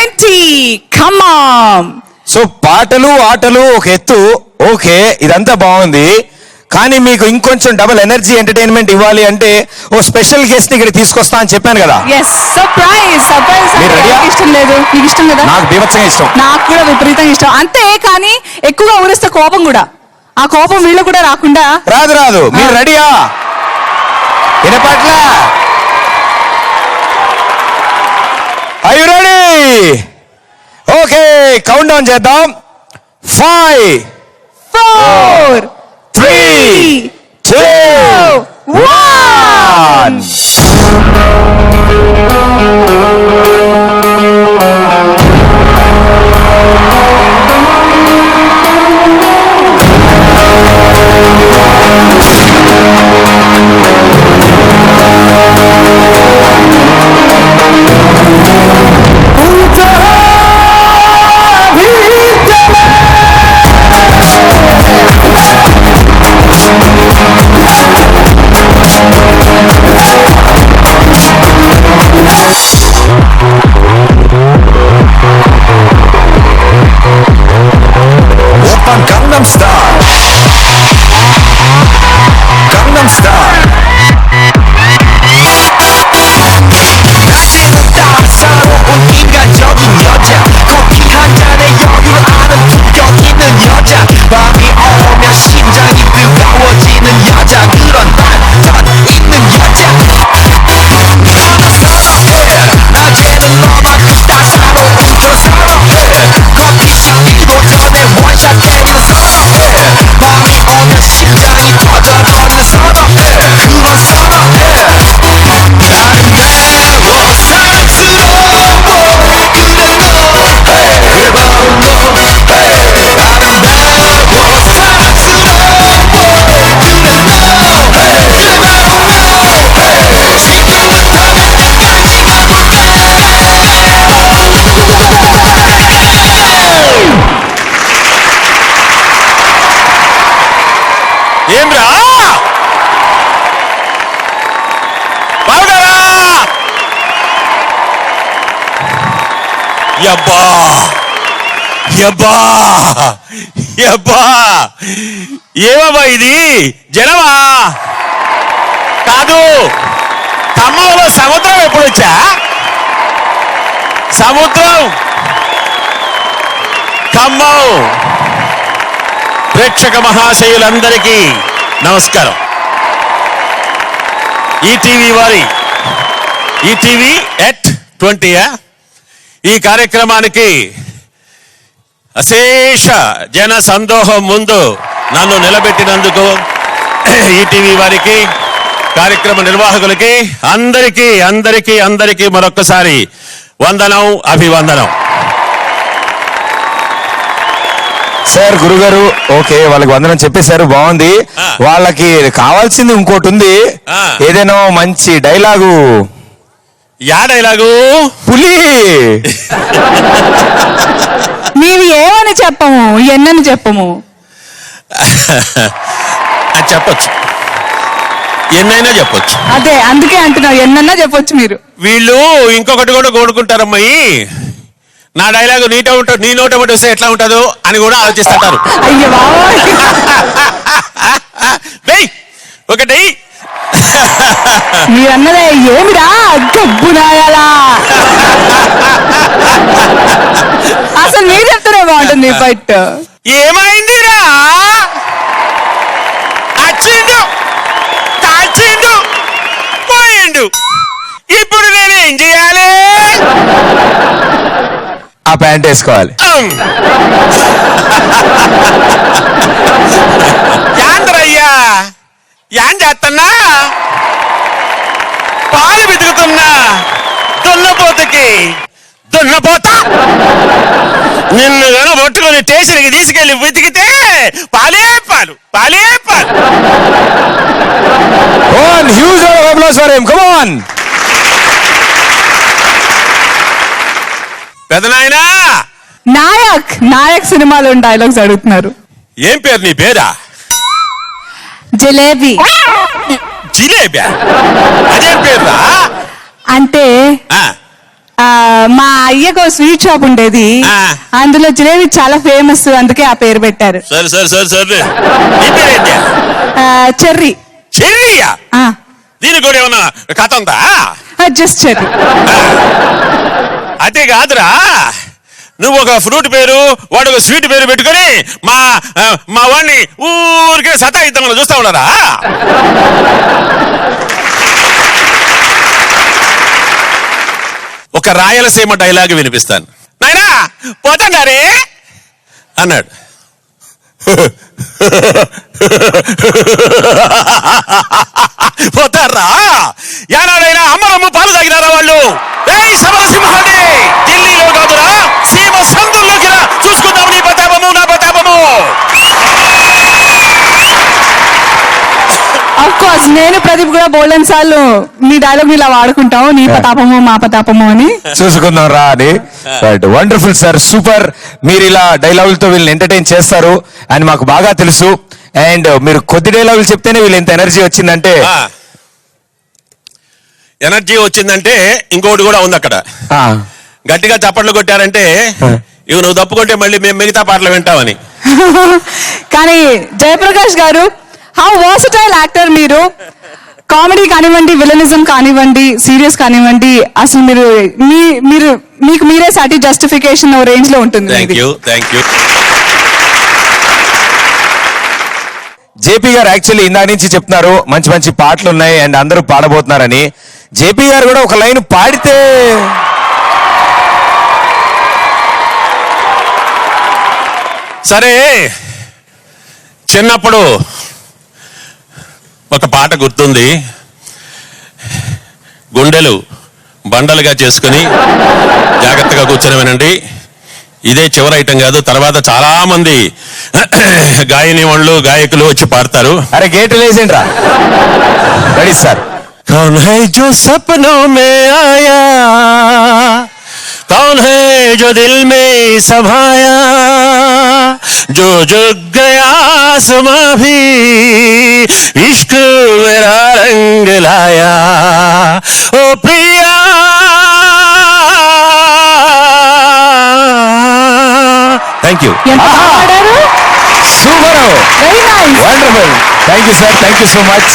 20. Come on. So పాటలు ఆటలు ఒక ఎత్తు, ఓకే, ఇదంతా బాగుంది. కానీ మీకు ఇంకొంచెం డబుల్ ఎనర్జీ ఎంటర్టైన్మెంట్ ఇవ్వాలి అంటే ఓ స్పెషల్ గెస్ట్ ని ఇక్కడ తీసుకొస్తా అని చెప్పాను కదా. Yes, surprise. ఇష్టం లేదు, నీకు ఇష్టం కదా? నాకు బీభత్సంగా ఇష్టం. నాకు కూడా విపరీతంగా ఇష్టం. అంతే, కానీ ఎక్కువగా ఊరిస్తే కోపం కూడా, ఆ కోపం వీళ్ళు కూడా రాకుండా రాదు. మీరు రెడీయా? వినపట్లా? Are you ready? Okay, count down చేద్దాం. 5 4 3 2 1. Gangnam Style. Gangnam Style. 낮에는 따사로운 인간적인 여자, 커피 한 잔에 여유를 아는 품격 있는 여자, 밤이 오면 심장이 뜨거워지는 여자, 그런 반전 있는 여자. 너는 선호해, 낮에는 너만큼 따사로운 저 선호해, 커피 사기도 전에 원샷 때리는 선호해, 밤이 오면 심장이 터져버리는 선호해, 그런 선호해. 아름다워 사랑스러워 그대 너, 그래 바로 너. 아름다워 사랑스러워 그대 너, 그래 바로 너. ఏంద్రా బాగున్నారా? యబ్బా ఏమబ్బా ఇది? జనమా కాదు, ఖమ్మంలో సముద్రం ఎప్పుడు వచ్చా? సముద్రం ఖమ్మం ప్రేక్షక మహాశయులందరికీ నమస్కారం. ఈటీవీ వారి ఈటీవీ ఎట్ 20 ఈ కార్యక్రమానికి అశేష జన సందోహం ముందు నన్ను నిలబెట్టినందుకు ఈటీవీ వారికి, కార్యక్రమ నిర్వాహకులకి అందరికీ మరొక్కసారి వందనం, అభివందనం. సార్, గురుగారు ఓకే, వాళ్ళకి వందనం చెప్పేశారు, బాగుంది. వాళ్ళకి కావాల్సింది ఇంకోటి ఉంది. ఏదైనా మంచి డైలాగు. Yeah dialogue? పులి. నీవు ఏమని చెప్పము, ఎన్నని చెప్పము. చెప్పొచ్చు, ఎన్నైనా చెప్పొచ్చు. అదే అందుకే అంటున్నావు, ఎన్నన్నా చెప్పొచ్చు మీరు. వీళ్ళు ఇంకొకటి కూడా కోరుకుంటారమ్మాయి, నా డైలాగు నీ నోట ఒకటి వస్తే ఎట్లా ఉంటుందో అని కూడా ఆలోచిస్తుంటారు. అయ్యో బాబోయ్, ఒకటి మీరన్నదే ఏమిరా గబ్బునాయాలా? అసలు మీరు చెప్తారే బాగుంటుంది. బట్ ఏమైందిరా? అచ్చిండు, కాల్చిండు, పోయిండు, ఇప్పుడు నేను ఏం చేయాలి? ఆ ప్యాంట్ వేసుకోవాలి. యాంద్రయ్యా, యాన్ చేస్తున్నా, పాలు వెతుకుతున్నా, దున్నపోతా నిన్ను గన పట్టుకుని స్టేషన్కి తీసుకెళ్లి వెతికితే పాలే పాలు. Huge applause for him. Come on పెదనాయనా. నాయక్ సినిమాలో డైలాగ్స్ అడుగుతున్నారు. ఏం పేరు నీ పేరా? జిలేబీ. జిలేబీ? అదేం పేరురా? అంటే మా అయ్యకు స్వీట్ షాప్ ఉండేది, ఆ. అందులో జిలేబీ చాలా ఫేమస్, అందుకే ఆ పేరు పెట్టారు. సరే నీ పేరేంటి? చెర్రీ. చెర్రీయా? దీనికి కూడా ఏమన్నా కథ ఉందా? Just cherry. అదే కాదురా, నువ్వు ఒక ఫ్రూట్ పేరు, వాడు ఒక స్వీట్ పేరు పెట్టుకొని మా వాడిని ఊరికే సతాయిద్దామని చూస్తా ఉన్నారా? ఒక రాయలసీమ డైలాగ్ వినిపిస్తాను. నాయనా పోతాడారే అన్నాడు. పోతారా? ఏనాడైనా అమ్మరమ్మ పాలు తాగినారా వాళ్ళు? సమరసింహాన్ని ఢిల్లీలో కాదురా, సీమ సందుల్లోకి రా, చూసుకుందాం నీ ప్రతాపము నా ప్రతాపము. ఆఫ్ కోర్స్ నేను ప్రదీప్ కూడా బోల్డెన్ సార్లు మీ డైలాగ్ ఇలా వాడుకుంటాము, నీ ప్రతాపము మా ప్రతాపము అని. చూసుకుందాం రా అని. Wonderful sir, super. మీరు ఇలా డైలాగులతో వీళ్ళని ఎంటర్టైన్ చేస్తారు అని మాకు బాగా తెలుసు. అండ్ మీరు కొద్ది డైలాగులు చెప్తేనే వీళ్ళు ఎంత ఎనర్జీ వచ్చిందంటే, ఎనర్జీ వచ్చిందంటే ఇంకోటి కూడా ఉంది అక్కడ. గట్టిగా చప్పట్లు కొట్టారంటే ఇవి నువ్వు తప్పుకుంటే మళ్ళీ మేము మిగతా పాటలు వింటామని. కానీ జయప్రకాష్ గారు, హౌ వర్సటైల్ యాక్టర్ మీరు. కామెడీ కానివ్వండి, విలనిజం కానివ్వండి, సీరియస్ కానివ్వండి, అసలు మీరు మీకు మీరే సాటి జస్టిఫికేషన్ రేంజ్ లో ఉంటుంది. Thank you. జేపీ గారు యాక్చువల్లీ ఇందాక నుంచి చెప్తున్నారు మంచి మంచి పాటలు ఉన్నాయి అండ్ అందరూ పాడబోతున్నారని. జేపీ గారు కూడా ఒక లైన్ పాడితే. సరే, చిన్నప్పుడు ఒక పాట గుర్తుంది. గుండెలు బండలుగా చేసుకుని జాగ్రత్తగా కూర్చొని వినండి. ఇదే చివరి ఐటం కాదు, తర్వాత చాలా మంది గాయని వాళ్ళు గాయకులు వచ్చి పాడతారు. అరే గేట్లు వేసేయండి రా. Ready sir. कौन है जो सपनों में आया, कौन है जो दिल में समाया, जो जुग गया आसमां भी इश्क मेरा रंग लाया, ओ Priya. Thank you. Super, very nice, wonderful. Thank you sir, thank you so much.